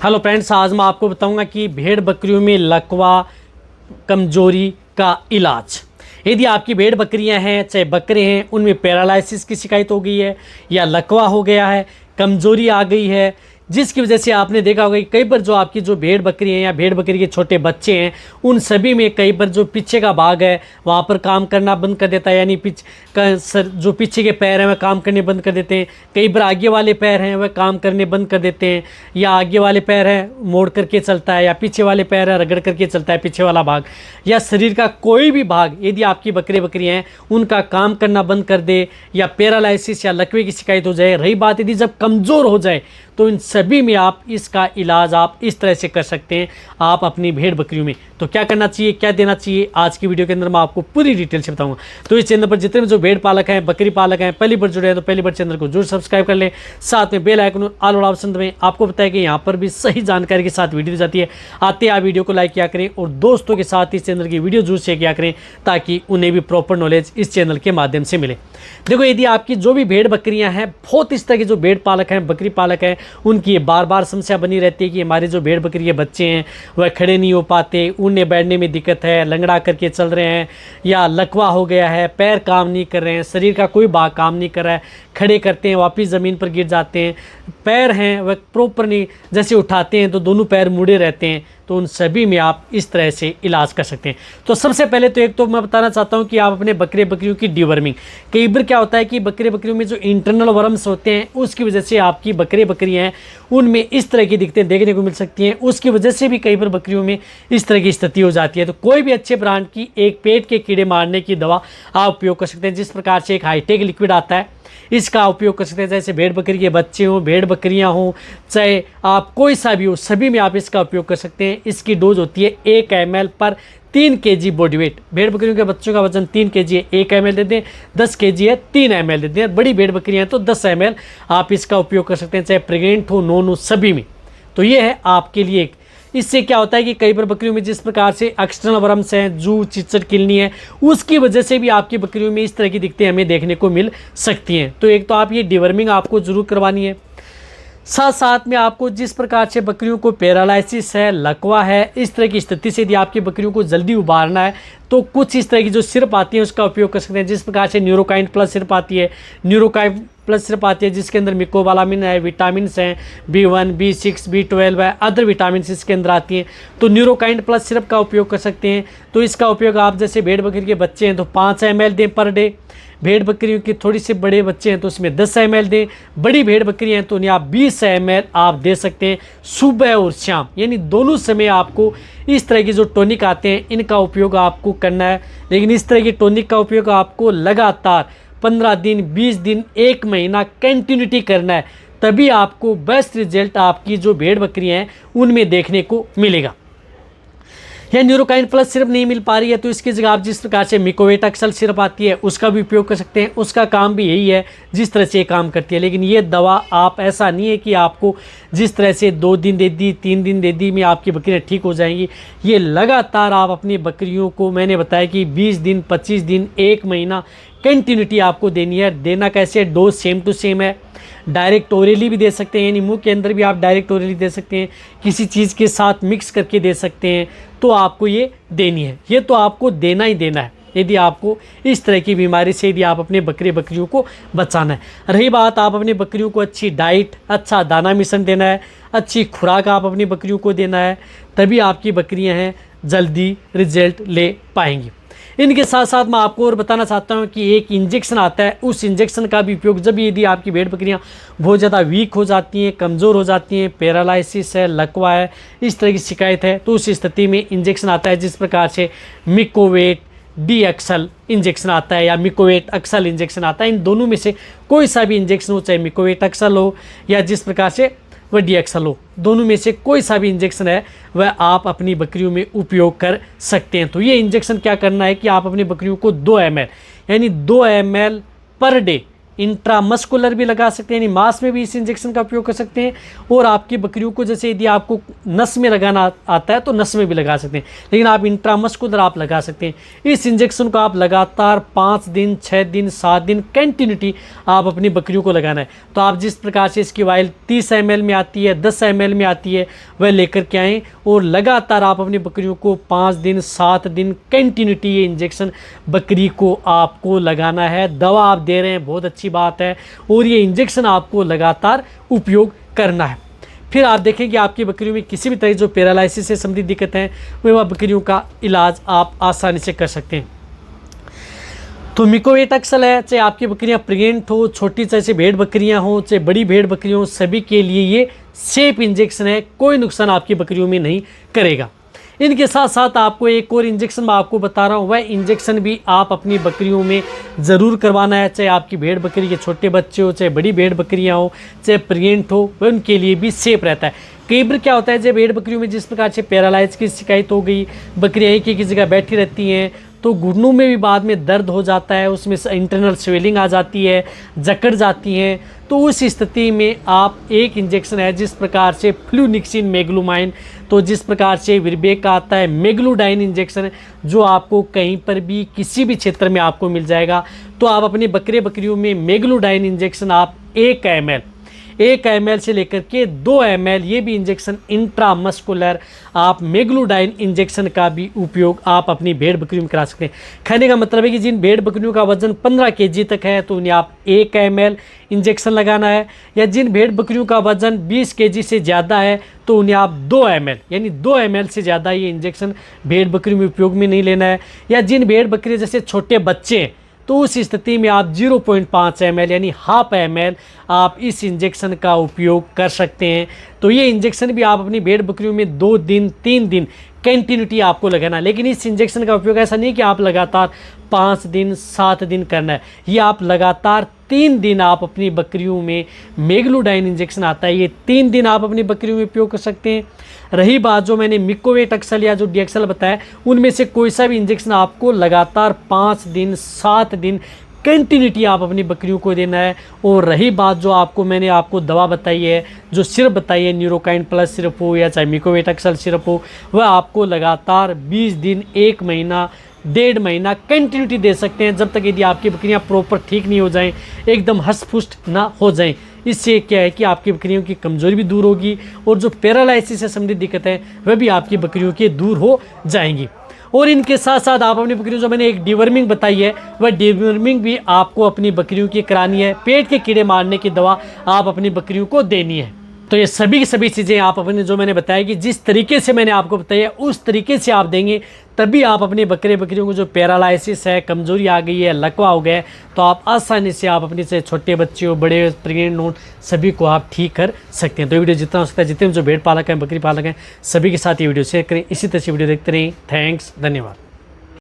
Hello friends, आज मैं आपको बताऊंगा कि भेड़ बकरियों में लकवा कमजोरी का इलाज। यदि आपकी भेड़ बकरियां हैं चाहे बकरे हैं, उनमें पैरालिसिस की शिकायत हो गई है या लकवा हो गया है, कमजोरी आ गई है, जिसकी वजह से आपने देखा होगा कि कई बार जो आपकी जो भेड़ बकरी हैं या भेड़ बकरी के छोटे बच्चे हैं, उन सभी में कई बार जो पीछे का भाग है वहाँ पर काम करना बंद कर देता है, यानी जो पीछे के पैर हैं वह काम करने बंद कर देते हैं। कई बार आगे वाले पैर हैं वह काम करने बंद कर देते हैं, या आगे वाले पैर हैं मोड़ करके चलता है, या पीछे वाले पैर हैं रगड़ करके चलता है पीछे वाला भाग, या शरीर का कोई भी भाग यदि आपकी बकरियाँ हैं उनका काम करना बंद कर दे, या पैरालिसिस या लकवे की शिकायत हो जाए। रही बात यदि जब कमज़ोर हो जाए तो इन सभी में आप इसका इलाज आप इस तरह से कर सकते हैं आप अपनी भेड़ बकरियों में। तो क्या करना चाहिए, क्या देना चाहिए, आज की वीडियो के अंदर मैं आपको पूरी डिटेल से बताऊंगा। तो इस चैनल पर जितने भी जो भेड़ पालक हैं, बकरी पालक हैं, पहली बार जुड़े हैं तो पहली बार चैनल को जरूर सब्सक्राइब कर लें, साथ में बेल आइकन ऑल वाला ऑप्शन दबाएं। आपको बताया कि यहाँ पर भी सही जानकारी के साथ वीडियो दी जाती है। आते आप वीडियो को लाइक किया करें और दोस्तों के साथ इस चैनल की वीडियो जरूर शेयर किया करें ताकि उन्हें भी प्रॉपर नॉलेज इस चैनल के माध्यम से मिले। देखो, यदि आपकी जो भी भेड़ बकरियां हैं, बहुत इस तरह के जो भेड़ पालक हैं, बकरी पालक हैं, उनकी बार बार समस्या बनी रहती है कि हमारे जो भेड़ बकरी के बच्चे हैं वह खड़े नहीं हो पाते, उड़ने बैठने में दिक्कत है, लंगड़ा करके चल रहे हैं, या लकवा हो गया है, पैर काम नहीं कर रहे हैं, शरीर का कोई भाग काम नहीं कर रहा है, खड़े करते हैं वापस ज़मीन पर गिर जाते हैं, पैर हैं वह प्रॉपर नहीं, जैसे उठाते हैं तो दोनों पैर मुड़े रहते हैं। तो उन सभी में आप इस तरह से इलाज कर सकते हैं। तो सबसे पहले तो एक तो मैं बताना चाहता हूं कि आप अपने बकरे बकरियों की डिवर्मिंग, कई बार क्या होता है कि बकरे बकरियों में जो इंटरनल वर्म्स होते हैं उसकी वजह से आपकी बकरे बकरियां हैं उनमें इस तरह की दिक्कतें देखने को मिल सकती हैं। उसकी वजह से भी कई बार बकरियों में इस तरह की स्थिति हो जाती है। तो कोई भी अच्छे ब्रांड की एक पेट के कीड़े मारने की दवा आप उपयोग कर सकते हैं। जिस प्रकार से एक हाईटेक लिक्विड आता है इसका उपयोग कर सकते हैं, जैसे भेड़ बकरी के बच्चे हों, भेड़ बकरियां हों, चाहे आप कोई सा भी हो, सभी में आप इसका उपयोग कर सकते हैं। इसकी डोज होती है 1 ml पर 3 kg बॉडी वेट। भेड़ बकरियों के बच्चों का वजन 3 kg है, 1 ml दे दें, 10 kg है 3 ml दे दें, बड़ी भेड़ बकरियां हैं तो 10 ml आप इसका उपयोग कर सकते हैं, चाहे प्रेग्नेंट हो नॉन हो सभी में। तो ये है आपके लिए एक। इससे क्या होता है कि कई बार बकरियों में जिस प्रकार से एक्सटर्नल वर्म्स हैं, जू चिचड़ किलनी है, उसकी वजह से भी आपकी बकरियों में इस तरह की दिक्कतें हमें देखने को मिल सकती हैं। तो एक तो आप ये डिवर्मिंग आपको ज़रूर करवानी है। साथ साथ में आपको जिस प्रकार से बकरियों को पैरालिसिस है, लकवा है, इस तरह की स्थिति से यदि आपकी बकरियों को जल्दी उबारना है तो कुछ इस तरह की जो सिरप आती है उसका उपयोग कर सकते हैं। जिस प्रकार से न्यूरोकाइन प्लस सिरप आती है, न्यूरोकाइन प्लस सिरप आती है जिसके अंदर मिकोबालामिन है, विटामिन हैं, B1, B6, B12 है, अदर विटामिन इसके अंदर आती हैं। तो न्यूरोकाइन प्लस सिरप का उपयोग कर सकते हैं। तो इसका उपयोग आप जैसे भेड़ बकरी के बच्चे हैं तो 5 ml दें पर डे, भेड़ बकरियों की थोड़ी से बड़े बच्चे हैं तो उसमें 10 ml दें, बड़ी भेड़ बकरियां हैं तो उन्हें आप 20 ml आप दे सकते हैं सुबह और शाम, यानी दोनों समय आपको इस तरह की जो टॉनिक आते हैं इनका उपयोग आपको करना है। लेकिन इस तरह की टॉनिक का उपयोग आपको लगातार 15 दिन, 20 दिन, 1 महीना कंटिन्यूटी करना है, तभी आपको बेस्ट रिजल्ट आपकी जो भेड़ बकरियां हैं उनमें देखने को मिलेगा। या न्यूरोकाइन प्लस सिरप नहीं मिल पा रही है तो इसकी जगह आप जिस प्रकार से मिकोवेट एक्सल सिरप आती है उसका भी उपयोग कर सकते हैं। उसका काम भी यही है जिस तरह से ये काम करती है। लेकिन ये दवा आप ऐसा नहीं है कि आपको जिस तरह से 2 दिन दे दी, 3 दिन दे दी में आपकी बकरियाँ ठीक हो जाएंगी। ये लगातार आप अपनी बकरियों को, मैंने बताया कि 20 दिन, 25 दिन, 1 महीना कंटिन्यूटी आपको देनी है। देना कैसे है, डोज सेम टू सेम है। डायरेक्ट ओरली भी दे सकते हैं, यानी मुंह के अंदर भी आप डायरेक्ट ओरली दे सकते हैं, किसी चीज़ के साथ मिक्स करके दे सकते हैं। तो आपको ये देनी है, ये तो आपको देना ही देना है यदि आपको इस तरह की बीमारी से यदि आप अपने बकरियों को बचाना है। रही बात आप अपनी बकरियों को अच्छी डाइट, अच्छा दाना मिश्रण देना है, अच्छी खुराक आप अपनी बकरियों को देना है, तभी आपकी बकरियां हैं जल्दी रिजल्ट ले पाएंगी। इनके साथ साथ मैं आपको और बताना चाहता हूं कि एक इंजेक्शन आता है, उस इंजेक्शन का भी उपयोग जब यदि आपकी भेड़ बकरियां बहुत ज़्यादा वीक हो जाती हैं, कमज़ोर हो जाती हैं, पैरालिसिस है, लकवा है, इस तरह की शिकायत है, तो उस स्थिति में इंजेक्शन आता है जिस प्रकार से मिकोवेट DXL इंजेक्शन आता है या मिकोवेट एक्सल इंजेक्शन आता है। इन दोनों में से कोई सा भी इंजेक्शन हो, चाहे मिकोवेट एक्सल हो या जिस प्रकार से वह DXL हो, दोनों में से कोई सा भी इंजेक्शन है वह आप अपनी बकरियों में उपयोग कर सकते हैं। तो ये इंजेक्शन क्या करना है कि आप अपनी बकरियों को 2 ml यानी 2 ml पर डे इंट्रामस्कुलर भी लगा सकते हैं, यानी मांस में भी इस इंजेक्शन का उपयोग कर सकते हैं। और आपकी बकरियों को जैसे यदि आपको नस में लगाना आता है तो नस में भी लगा सकते हैं, लेकिन आप इंट्रामस्कुलर आप लगा सकते हैं। इस इंजेक्शन को आप लगातार 5 दिन, 6 दिन, 7 दिन कंटिन्यूटी आप अपनी बकरियों को लगाना है। तो आप जिस प्रकार से इसकी वाइल 30 ml में आती है, 10 ml में आती है, वह लेकर के आएँ और लगातार आप अपनी बकरियों को 5 दिन, 7 दिन कंटिन्यूटी ये इंजेक्शन बकरी को आपको लगाना है। दवा आप दे रहे हैं, बहुत अच्छी बात है, और ये इंजेक्शन आपको लगातार उपयोग करना है। फिर आप देखें कि आपकी बकरियों में किसी भी तरह जो पैरालिसिस से संबंधित दिक्कत है वह बकरियों का इलाज आप आसानी से कर सकते हैं। तो मिकोवेटैक्सल है, चाहे आपकी बकरियां प्रेग्नेंट हो, छोटी चाहे भेड़ बकरियां हो, चाहे बड़ी भेड़ बकरियां हो, सभी के लिए ये सेफ इंजेक्शन है, कोई नुकसान आपकी बकरियों में नहीं करेगा। इनके साथ साथ आपको एक और इंजेक्शन मैं आपको बता रहा हूँ, वह इंजेक्शन भी आप अपनी बकरियों में ज़रूर करवाना है, चाहे आपकी भेड़ बकरी के छोटे बच्चे हो, चाहे बड़ी भेड़ बकरियाँ हो, चाहे प्रेग्नेंट हो, वह उनके लिए भी सेफ रहता है। कई बार क्या होता है, जब भेड़ बकरियों में जिस प्रकार से पैरालाइज की शिकायत हो गई, बकरियाँ एक ही जगह बैठी रहती हैं, तो घुटनों में भी बाद में दर्द हो जाता है, उसमें इंटरनल स्वेलिंग आ जाती है, जकड़ जाती हैं। तो उस स्थिति में आप एक इंजेक्शन है जिस प्रकार से फ्लूनिक्सिन मेग्लूमाइन, तो जिस प्रकार से विरबेक का आता है मेग्लूडाइन इंजेक्शन, जो आपको कहीं पर भी किसी भी क्षेत्र में आपको मिल जाएगा। तो आप अपने बकरियों में मेग्लूडाइन इंजेक्शन आप 1 ml से लेकर के 2 ml ये भी इंजेक्शन इंट्रामस्कुलर आप मेग्लूडाइन इंजेक्शन का भी उपयोग आप अपनी भेड़ बकरियों में करा सकते हैं। कहने का मतलब है कि जिन भेड़ बकरियों का वजन 15 kg तक है तो उन्हें आप 1 ml इंजेक्शन लगाना है, या जिन भेड़ बकरियों का वजन 20 kg से ज़्यादा है तो उन्हें आप 2 ml यानी 2 ml से ज़्यादा ये इंजेक्शन भेड़ बकरियों में उपयोग में नहीं लेना है। या जिन भेड़ बकरी जैसे छोटे बच्चे हैं तो उस स्थिति में आप 0.5 ml यानी ½ ml आप इस इंजेक्शन का उपयोग कर सकते हैं। तो ये इंजेक्शन भी आप अपनी भेड़ बकरियों में 2 दिन 3 दिन कंटिन्यूटी आपको लगाना है, लेकिन इस इंजेक्शन का उपयोग ऐसा नहीं कि आप लगातार 5 दिन 7 दिन करना है, ये आप लगातार 3 दिन आप अपनी बकरियों में मेग्लूडाइन इंजेक्शन आता है, ये 3 दिन आप अपनी बकरियों में उपयोग कर सकते हैं। रही बात जो मैंने मिकोवेटैक्सल या जो डीएक्सल बताया, उनमें से कोई सा भी इंजेक्शन आपको लगातार 5 दिन 7 दिन कंटिन्यूटी आप अपनी बकरियों को देना है। और रही बात जो मैंने आपको दवा बताई है, जो सिरप बताई है, न्यूरोकाइन प्लस सिरप हो या चाहे मिकोवेटैक्सल सिरप हो, वह आपको लगातार 20 दिन 1 महीना 1.5 महीना कंटिन्यूटी दे सकते हैं, जब तक यदि आपकी बकरियां प्रॉपर ठीक नहीं हो जाएं, एकदम हष्ट-पुष्ट ना हो जाएं। इससे क्या है कि आपकी बकरियों की कमज़ोरी भी दूर होगी और जो पैरालिसिस से संबंधित दिक्कत है वह भी आपकी बकरियों के दूर हो जाएंगी। और इनके साथ साथ आप अपनी बकरियों, जो मैंने एक डिवर्मिंग बताई है, वह डिवर्मिंग भी आपको अपनी बकरियों की करानी है। पेट के कीड़े मारने की दवा आप अपनी बकरियों को देनी है। तो ये सभी की सभी चीज़ें आप अपने, जो मैंने बताया कि जिस तरीके से मैंने आपको बताया उस तरीके से आप देंगे, तभी आप अपने बकरियों को जो पैरालिसिस है, कमज़ोरी आ गई है, लकवा हो गया है, तो आप आसानी से आप अपने से छोटे बच्चे हो, बड़े प्रेग्नेंट हो, सभी को आप ठीक कर सकते हैं। तो वीडियो जितना हो सकता है, जितने जो भेड़ पालक हैं, बकरी पालक हैं, सभी के साथ ये वीडियो शेयर करें। इसी तरह से वीडियो देखते रहें। थैंक्स, धन्यवाद।